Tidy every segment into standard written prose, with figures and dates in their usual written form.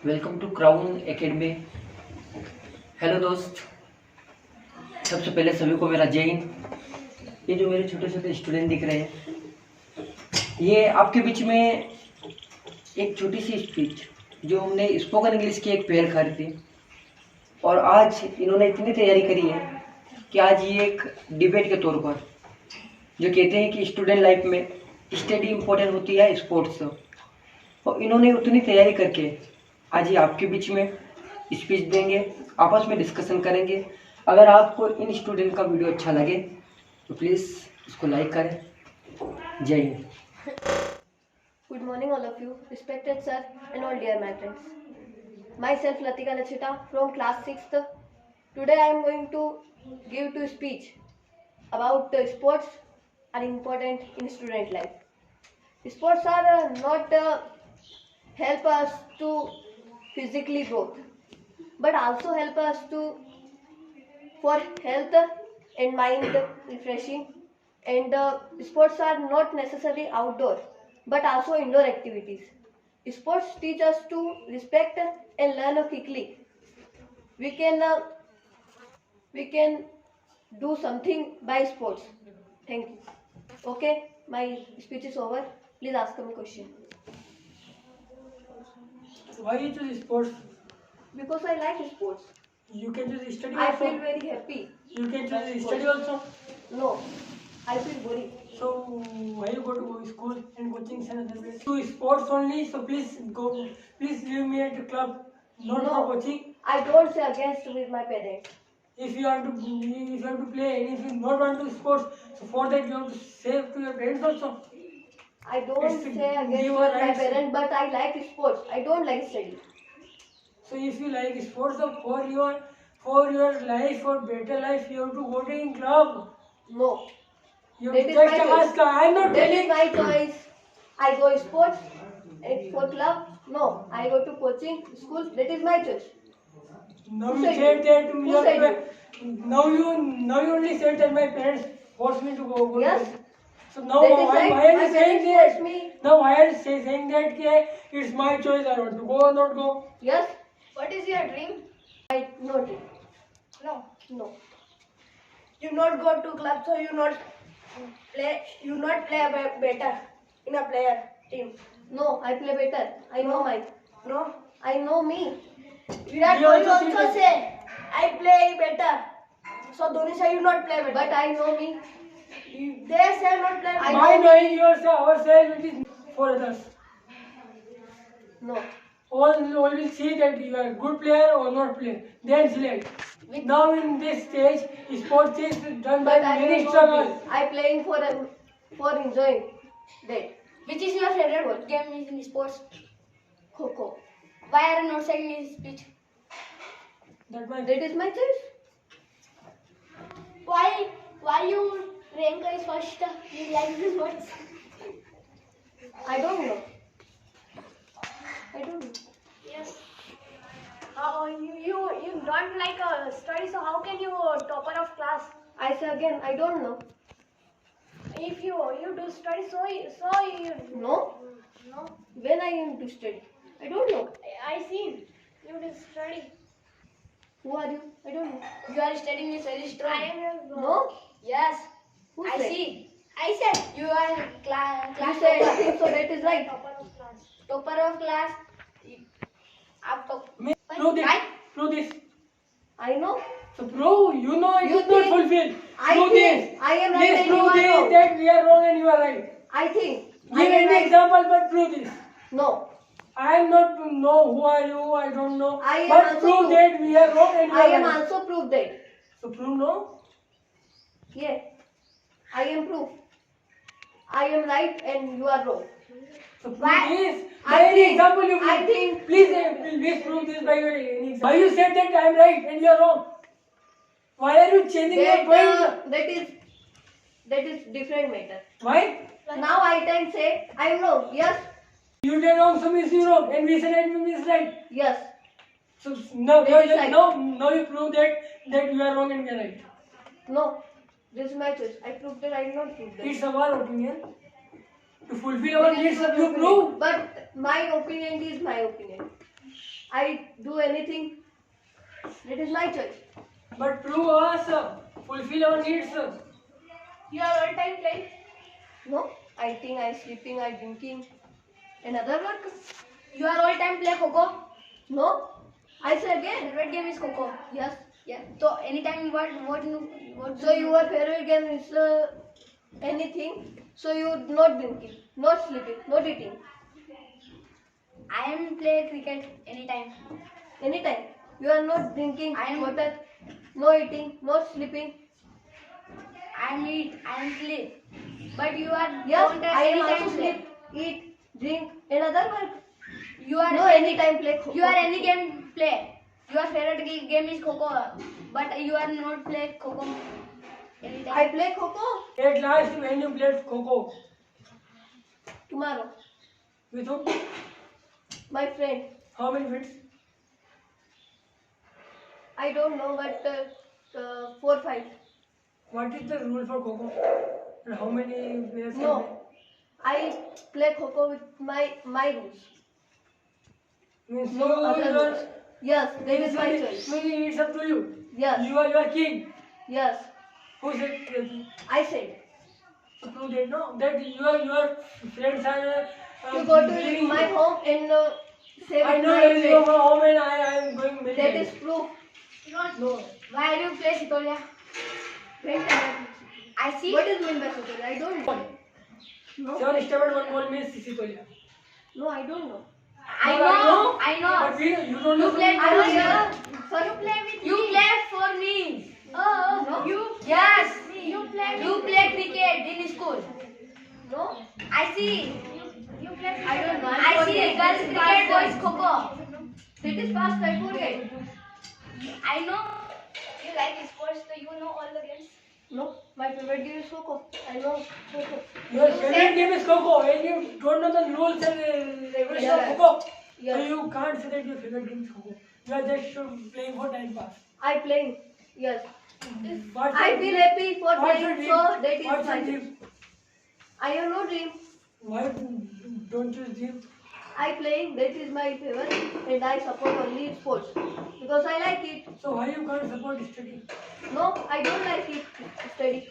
Welcome to Crown Academy. Hello दोस्त, सबसे पहले सभी को मेरा जय हिंद। ये जो मेरे छोटे छोटे स्टूडेंट दिख रहे हैं, ये आपके बीच में एक छोटी सी स्पीच जो हमने स्पोकन इंग्लिश की एक पहल करी थी, और आज इन्होंने इतनी तैयारी करी है कि आज ये एक डिबेट के तौर पर जो कहते हैं कि स्टूडेंट लाइफ में स्टडी इम्पोर्टेंट होती है स्पोर्ट्स से, और इन्होंने उतनी तैयारी करके आज ये आपके बीच में स्पीच देंगे, आपस में डिस्कशन करेंगे। अगर आपको इन स्टूडेंट का वीडियो अच्छा लगे तो प्लीज़ इसको लाइक करें। जय Hind. Good morning, all of you, respected sir and all dear my friends. Myself Latika Lachita from class 6th. Today I am going to give to speech about sports are important in student life. Sports are not help us to physically growth, but also help us to for health and mind refreshing. And sports are not necessarily outdoor but also indoor activities. Sports teach us to respect and learn quickly. We can do something by sports. Thank you. Okay, my speech is over. Please ask me question. Why you choose sports? Because I like sports. You can choose study I also. feel very happy. You can by choose sports. study also. No, I feel boring. So why you go to school and coaching center? Do sports only. So please go. Please leave me at the club. Not No. for coaching. I don't say against with my parents. If you want to play, and if you not want to sports, so for that you have to say to your parents also. I don't It's say against your with my rights. parents, but I like sports. I don't like study. So if you like sports, so for your life, for better life, you have to go to in club. No, You That is just my choice. ask. I am not that is telling. my choice. I go sports and for club. No, I go to coaching school. That is my choice. Now Who you said said you? that Who your said now you only said that my parents forced me to go. Yes. So now That is why right. are My you saying parents that? forced me. Now why are you saying that it's my choice? I want to go or not go. Yes. What is your dream? I no dream. No. No. You not go to club, so you not play. You not play better in a player team. No, I play better. I know my. No. I know me. Virat You Kohli also also say say, I play better. So Dhoni say you not play better. But I know me. They say not play better. By knowing yourself, ourselves, it is for others. No. All will see that you are a good player or not player. Then select. Now in this stage, sports is done by But I many know struggles. me. I playing for enjoying that. Which is your favorite game in sports? Kho. Why are you not saying in speech? That is my choice. Why you rank is first in like sports? I don't know. I don't know. Yes. How you don't like study, so how can you topper of class? I say again, I don't know. If you do study, so you No. no. When I am to study, I don't know. I seen you do study. Who are you? I don't know. You are studying is very strong. I am No. Yes. Who I said? see. I said you are class You said nothing, so that is right. topper of class. Topper of class. आप top. Prove this. Right? Prove this. I know. So prove, you know it You is not think- fulfilled. I Prove think this. I am right Please and you prove are this wrong. that we are wrong and you are right. I think. I Give am any right. example but prove this. No. I am not to know who are you, I don't know. I am but also prove proof. that we are wrong and you I are am right. also proof that. So prove no. Yeah. I am proof. I am right and you are wrong. So prove Why? this. I By any think- example you I prove. think- Please prove this by your any example. Why you said that I am right and you are wrong? Why are you changing your point? That is different matter. Why? Now I can say I am wrong. Yes. You did wrong, so means you wrong, and we said it means right. Yes. So now, That is right. now you prove that you are wrong and we are right. No. This is my choice. I proved that I did not prove that. It's our opinion. To fulfill our It is needs, your you opinion. prove. But my opinion is my opinion. I do anything. It is my choice. But prove us, fulfill our needs. You are all time playing. No, I eating, I sleeping, I drinking. Another work? You are all time play Coco. No. I say again. Favorite game is Coco. Yes. Yeah. So anytime what So your favorite game is anything. So you not drinking, not sleeping, not eating. I am play cricket anytime. Anytime. You are not drinking I am- water, no eating, not sleeping. I am eat. I am sleep. But you are Yes, don't I am anytime also play. sleep, eat, drink, another work. You are No anytime play. You are any game play. Your favorite game is Coco, but you are not play Coco anytime. I play Coco At last, when you played Coco, tomorrow. with whom? My friend. How many friends? I don't know, but 4, 5. What is the rule for Coco? And how many players? No. I play Coco with my rules. Means No you other are- rules. Yes, that is my choice. Meaning it's up to you. Yes. You are king. Yes. Who said I said. to prove that? No, that your friends are. You go to believing my you. home and say I with know my where is your friend. home and I am going That meditate. is proof. No. Why do you play Sitolia? I see. What is mean by Sitolia? I don't know. No. 7 step and 1 ball means Sitolia. No, I don't know. I know. I know. But you don't know. You play I for know. me. Sorry. You play with you me. Play for me. Oh, no. You yes. You play cricket in school. No. I see. You play. I don't know. I see girls cricket, boys Coco. That is past. I forget. I know. You like sports, so you know all the games. No. My favorite game is Coco. I know Coco. Your favorite game is Coco and you don't know the rules and regulations Yes. of Coco. Yes. So you can't say that your favorite game is Coco. You are just playing for time pass. I playing. Yes. What's I your feel dream? happy for What's your playing. dream? So that is What's my your dream. dream? I have no dream. Why don't you dream? I playing. That is my favorite, and I support only sports because I like it. So why you can't support study? No, I don't like it. Study.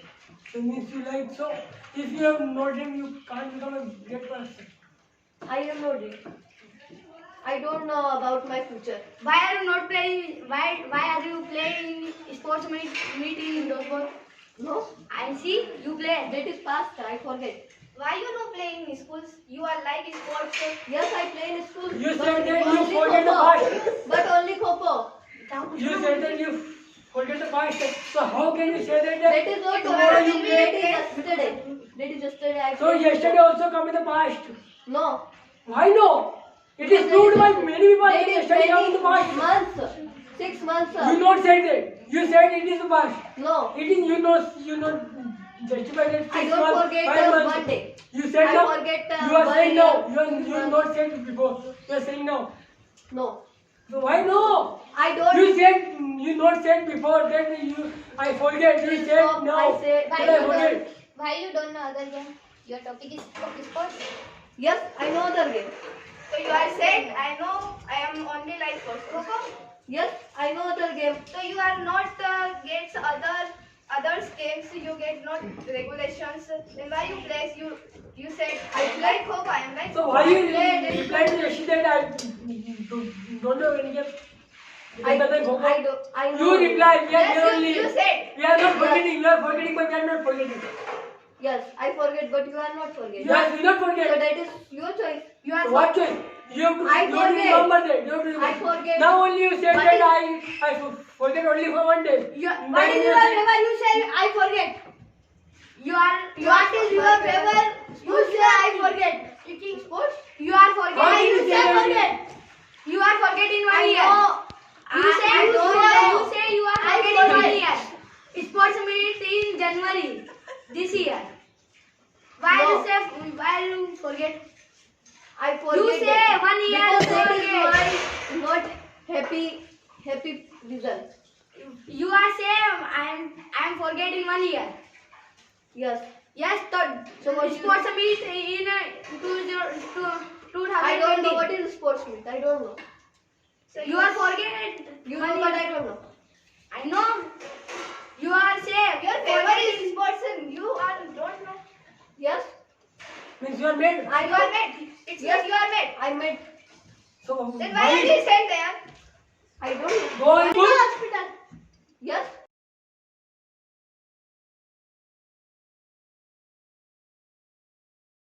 So means you like so. If you have no dream, you can't become a great person. I have no dream. I don't know about my future. Why are you not playing? Why are you playing sports meet in Dosbor? No, I see you play. that is past. I forget. Why you not playing in schools? You are like sports. Yes, I play in school. You but said that you only forget the Kho-Kho. past. But only Kho-Kho. You said that you forget the past. So how can you say that? That is not tomorrow tomorrow. you play? That is yesterday. That is yesterday. I So played. yesterday also come in the past. No. Why no? It is proved by many people that That is yesterday come in the many past. months. 6 months. You not said that. You said it is the past. No. It is you not justify that. I 6 don't months, forget 5 months. one day. You said I now. forget, You are 1 saying year. now. You are not said before. You are saying now. No. So why no? I don't. You said you not said before that you. I forget. You said Stop, no. I said- Then I forget. Why you don't know other game? Your topic is sports. Yes, I know other game. So you are saying I know I am only like sports. Coco. Yes, I know other game. So you are not gets others games. You get not regulations. Then why you play? You said I am like Coco. I am like. So why you played it. reply to yesterday that I don't know any game? I Better than Coco. do. I know. You reply. We are Yes, here only. you said. We are not Yes. forgetting. You are forgetting, but we are not forgetting. Yes, I forget, but you are not forget. Yes, we not So forget. that is your choice. You are So what choice? You have to. I you have to forget. remember that. You have to remember. I forget. Now only you said What that is- I forget only for one day. What is your favor? You say I forget. You are. What is your favor? You say I forget. Kicking sports? You are forgetting. Why You you say say forget. You are forgetting I 1 year. know. You say I you don't say know. you say you are I forgetting 1 forget. year. Sports meet in January this year. Why No. you say why you forget? I forget. You say that. 1 year Because that is forget. my not happy reason. You are saying I am forgetting 1 year. Yes. Yes, So what you- sports meet in 2020. I don't know what is sports meet. I don't know. So you are forget. You know, but I don't know. I know. You are safe. Your favorite is person. You are don't know. Yes, Means you are made. You are made. It's Yes. like you are made. I made. So Then why are you sent there? I don't know. go in Hospital.